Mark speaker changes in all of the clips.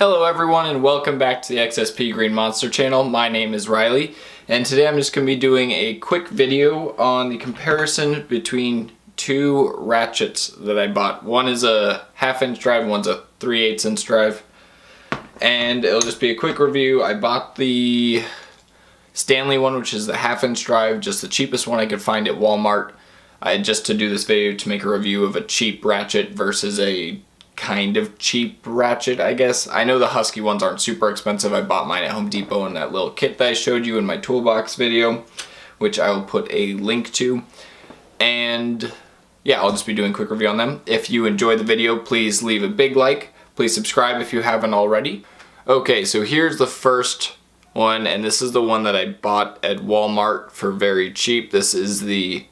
Speaker 1: Hello everyone and welcome back to the XSP Green Monster channel. My name is Riley and today I'm just going to be doing a quick video on the comparison between two ratchets that I bought. One is a 1/2 inch drive, one's a 3/8 inch drive. And it'll just be a quick review. I bought the Stanley one, which is the 1/2 inch drive, just the cheapest one I could find at Walmart. Just to do this video to make a review of a cheap ratchet versus a kind of cheap ratchet, I guess. I know the Husky ones aren't super expensive. I bought mine at Home Depot in that little kit that I showed you in my toolbox video, which I will put a link to. And yeah, I'll just be doing a quick review on them. If you enjoyed the video, please leave a big like. Please subscribe if you haven't already. Okay, so here's the first one, and this is the one that I bought at Walmart for very cheap. This is the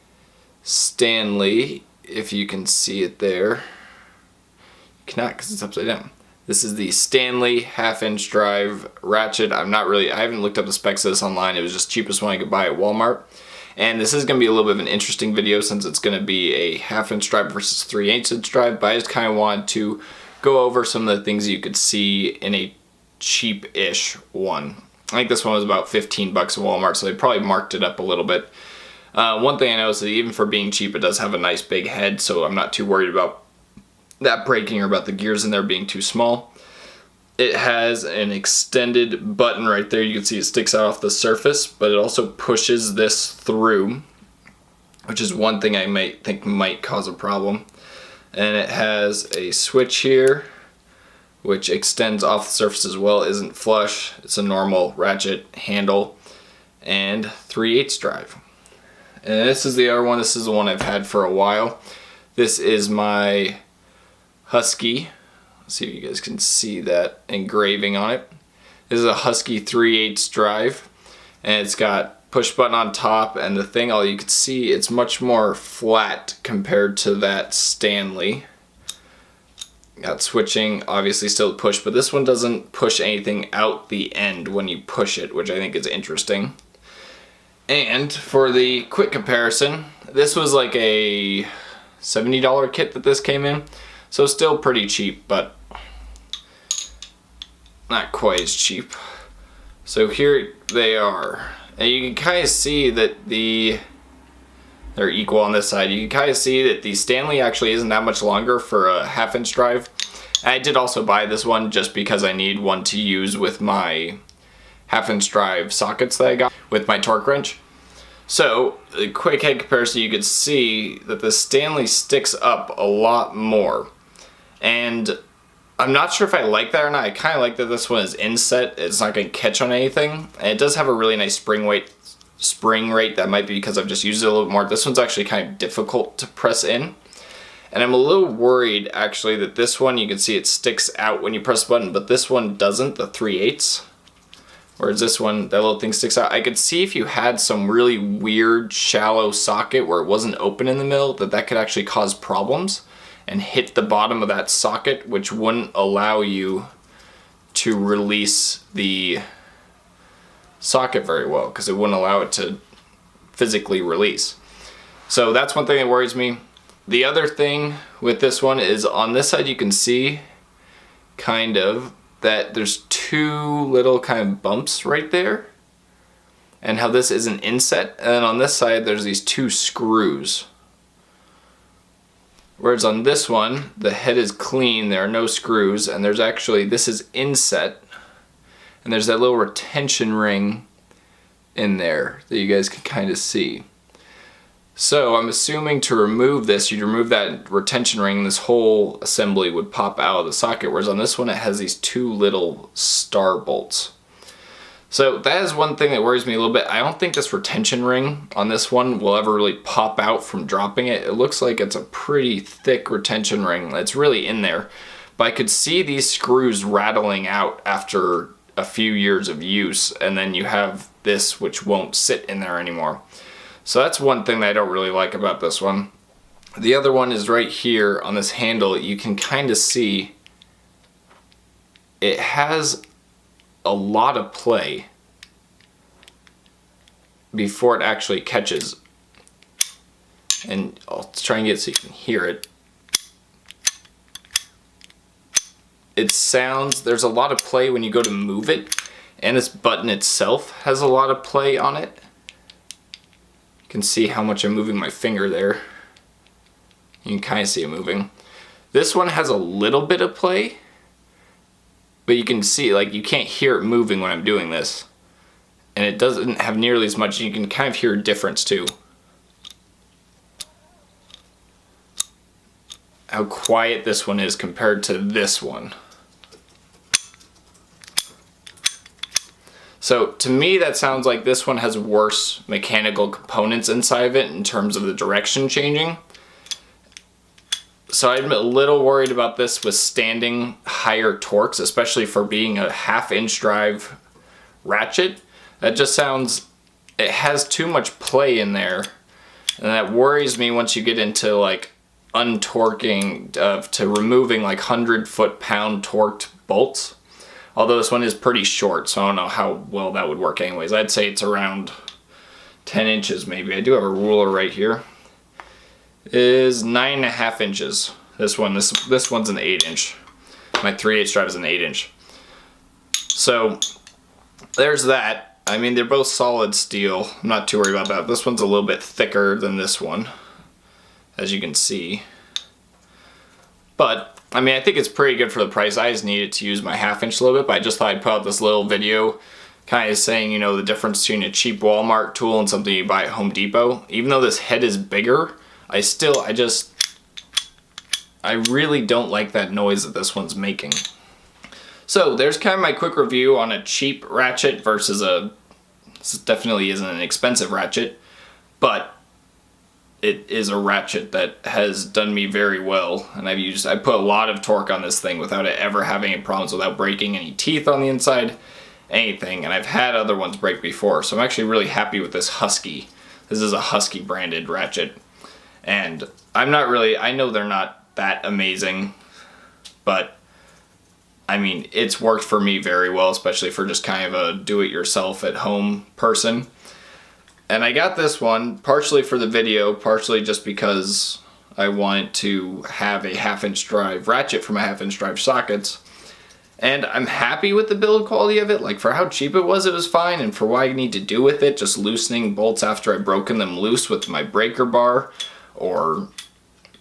Speaker 1: Stanley, if you can see it there. You cannot because it's upside down. This is the Stanley 1/2 inch drive ratchet. I haven't looked up the specs of this online. It was just the cheapest one I could buy at Walmart. And this is going to be a little bit of an interesting video since it's going to be a 1/2 inch drive versus 3/8 inch drive, but I just kind of wanted to go over some of the things you could see in a cheap-ish one. I think this one was about 15 bucks at Walmart, so they probably marked it up a little bit. One thing I noticed is that even for being cheap, it does have a nice big head, so I'm not too worried about that breaking or about the gears in there being too small. It has an extended button right there. You can see it sticks out off the surface, but it also pushes this through, which is one thing I might think might cause a problem. And it has a switch here, which extends off the surface as well. It isn't flush. It's a normal ratchet handle and 3/8 drive. And this is the other one. This is the one I've had for a while. This is my Husky. Let's see if you guys can see that engraving on it. This is a Husky 3/8 drive, and it's got push button on top, and the thing, all you can see, it's much more flat compared to that Stanley. Got switching, obviously still push, but this one doesn't push anything out the end when you push it, which I think is interesting. And for the quick comparison, this was like a $70 kit that this came in. So still pretty cheap, but not quite as cheap. So here they are. And you can kind of see that they're equal on this side. You can kind of see that the Stanley actually isn't that much longer for a 1/2 inch drive. I did also buy this one just because I need one to use with my 1/2 inch drive sockets that I got with my torque wrench. So, a quick head comparison, you can see that the Stanley sticks up a lot more. And I'm not sure if I like that or not. I kind of like that this one is inset. It's not going to catch on anything. And it does have a really nice spring rate. That might be because I've just used it a little bit more. This one's actually kind of difficult to press in. And I'm a little worried actually that this one, you can see it sticks out when you press the button, but this one doesn't, the 3/8. Whereas this one, that little thing sticks out. I could see if you had some really weird shallow socket where it wasn't open in the middle, that could actually cause problems and hit the bottom of that socket, which wouldn't allow you to release the socket very well because it wouldn't allow it to physically release. So that's one thing that worries me. The other thing with this one is on this side you can see kind of that there's two little kind of bumps right there and how this is an inset, and then on this side there's these two screws. Whereas on this one, the head is clean, there are no screws, and there's actually, this is inset, and there's that little retention ring in there that you guys can kind of see. So I'm assuming to remove this, you'd remove that retention ring, this whole assembly would pop out of the socket, whereas on this one it has these two little star bolts. So that is one thing that worries me a little bit. I don't think this retention ring on this one will ever really pop out from dropping it. It looks like it's a pretty thick retention ring. It's really in there. But I could see these screws rattling out after a few years of use, and then you have this which won't sit in there anymore. So that's one thing that I don't really like about this one. The other one is right here on this handle. You can kind of see it has a lot of play before it actually catches. And I'll try and get it so you can hear it. it sounds, there's a lot of play when you go to move it, and this button itself has a lot of play on it. You can see how much I'm moving my finger there. You can kind of see it moving. This one has a little bit of play, but you can see, like, you can't hear it moving when I'm doing this. And it doesn't have nearly as much. You can kind of hear a difference too. How quiet this one is compared to this one. So to me, that sounds like this one has worse mechanical components inside of it in terms of the direction changing. So I'm a little worried about this withstanding higher torques, especially for being a 1/2-inch drive ratchet. That just sounds, it has too much play in there, and that worries me once you get into like untorquing to removing like 100 foot-pound torqued bolts. Although this one is pretty short, so I don't know how well that would work anyways. I'd say it's around 10 inches maybe. I do have a ruler right here. It is 9.5 inches. This one's an 8-inch. My 3/8 drive is an 8-inch. So there's that. I mean, they're both solid steel. I'm not too worried about that. This one's a little bit thicker than this one, as you can see. But, I mean, I think it's pretty good for the price. I just needed to use my 1/2-inch a little bit, but I just thought I'd put out this little video kind of saying, you know, the difference between a cheap Walmart tool and something you buy at Home Depot. Even though this head is bigger, I really don't like that noise that this one's making. So there's kind of my quick review on a cheap ratchet versus this definitely isn't an expensive ratchet, but it is a ratchet that has done me very well, and I put a lot of torque on this thing without it ever having any problems, without breaking any teeth on the inside, anything, and I've had other ones break before, so I'm actually really happy with this Husky. This is a Husky branded ratchet, and I know they're not that amazing, but I mean, it's worked for me very well, especially for just kind of a do-it-yourself at home person. And I got this one partially for the video, partially just because I wanted to have a 1/2-inch drive ratchet for my 1/2-inch drive sockets. And I'm happy with the build quality of it. Like, for how cheap it was fine, and for what I need to do with it, just loosening bolts after I've broken them loose with my breaker bar, or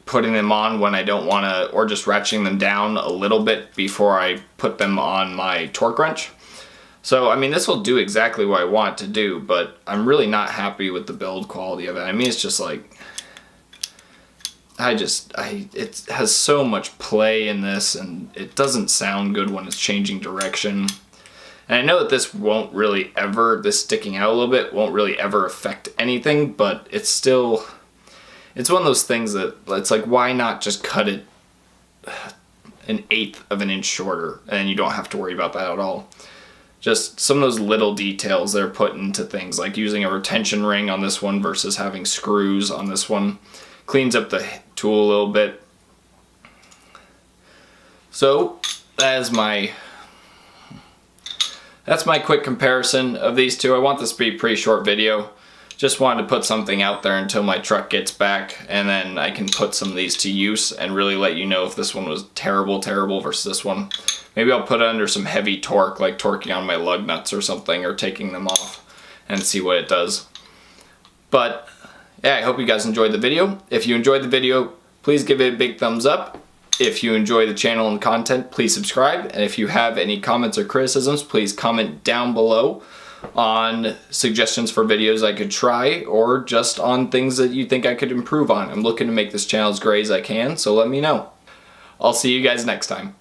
Speaker 1: putting them on when I don't want to, or just ratcheting them down a little bit before I put them on my torque wrench. So, I mean, this will do exactly what I want it to do, but I'm really not happy with the build quality of it. I mean, it's just like, it has so much play in this, and it doesn't sound good when it's changing direction. And I know that this won't really ever, this sticking out a little bit won't really ever affect anything, but it's still, it's one of those things that it's like, why not just cut it 1/8 of an inch shorter, and you don't have to worry about that at all. Just some of those little details they're put into things, like using a retention ring on this one versus having screws on this one, cleans up the tool a little bit. So that's my quick comparison of these two. I want this to be a pretty short video. Just wanted to put something out there until my truck gets back, and then I can put some of these to use and really let you know if this one was terrible versus this one. Maybe I'll put it under some heavy torque, like torquing on my lug nuts or something, or taking them off, and see what it does. But yeah, I hope you guys enjoyed the video. If you enjoyed the video, please give it a big thumbs up. If you enjoy the channel and content, please subscribe. And if you have any comments or criticisms, please comment down below on suggestions for videos I could try, or just on things that you think I could improve on. I'm looking to make this channel as great as I can, so let me know. I'll see you guys next time.